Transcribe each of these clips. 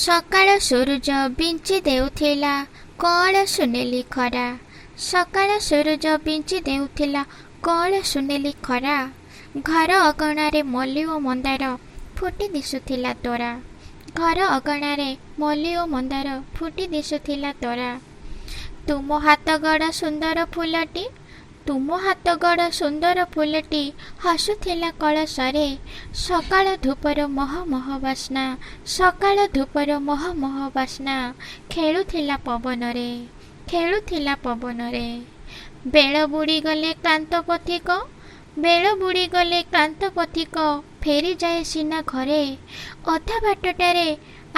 ସକାଳ ସୂରୁଜ ବିଞ୍ଚି ଦେଉଥିଲା କଅଁଳ ସୁନେଲି ଖରା। ସକାଳ ସୂରୁଜ ବିଞ୍ଚି ଦେଉଥିଲା କଅଁଳ ସୁନେଲି ଖରା। ଘର ଅଗଣାରେ ମଲ୍ଲି ଓ ମନ୍ଦାର ଫୁଟି ଦିଶୁଥିଲା ତୋରା। ଘର ଅଗଣାରେ ମଲ୍ଲି ଓ ମନ୍ଦାର ଫୁଟି ଦିଶୁଥିଲା ତୋରା। ତୁମ ହାତଗଢ଼ ସୁନ୍ଦର ଫୁଲଟି, ତୁମ ହାତଗଢ଼ ସୁନ୍ଦର ଫୁଲଟି ହସୁଥିଲା କଳସରେ। ସକାଳ ଧୂପର ମହ ମହ ବାସ୍ନା, ସକାଳ ଧୂପର ମହ ମହ ବାସ୍ନା ଖେଳୁଥିଲା ପବନରେ, ଖେଳୁଥିଲା ପବନରେ। ବେଳ ବୁଡ଼ିଗଲେ କ୍ଳାନ୍ତ ପଥିକ, ବେଳ ବୁଡ଼ିଗଲେ କ୍ଳାନ୍ତ ପଥିକ ଫେରିଯାଏ ସିନା ଘରେ। ଅଧା ବାଟଟାରେ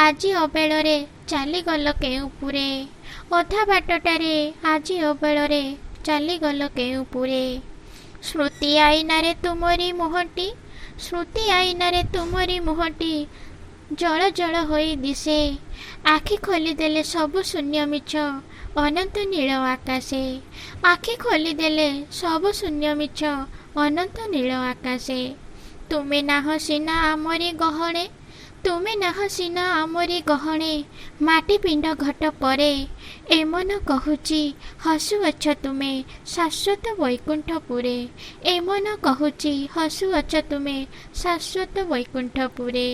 ଆଜି ଅବେଳରେ ଚାଲିଗଲ କେଉଁପୁରେ, ଅଧା ବାଟଟାରେ ଆଜି ଅବେଳରେ ଚାଲିଗଲ କେଉଁପୁରେ। ସ୍ମୃତି ଆଇନାରେ ତୁମରି ମୁହଁଟି, ସ୍ମୃତି ଆଇନାରେ ତୁମରି ମୁହଁଟି ଜଳ ଜଳ ହୋଇ ଦିଶେ। ଆଖି ଖୋଲିଦେଲେ ସବୁ ଶୂନ୍ୟ ମିଛ ଅନନ୍ତ ନୀଳ ଆକାଶେ। ଆଖି ଖୋଲିଦେଲେ ସବୁ ଶୂନ୍ୟ ମିଛ ଅନନ୍ତ ନୀଳ ଆକାଶେ। ତୁମେ ନାହଁ ସିନା ଆମରି ଗହଣେ, ତୁମେ ନାହଁ ସିନା ଆମରି ଗହଣେ ମାଟି ପିଣ୍ଡ ଘଟ ପରେ। ଏ ମନ କହୁଛି ହସୁଅଛ ତୁମେ ଶାଶ୍ୱତ ବୈକୁଣ୍ଠପୁରେ, ଏ ମନ କହୁଛି ହସୁଅଛ ତୁମେ ଶାଶ୍ୱତ ବୈକୁଣ୍ଠପୁରେ।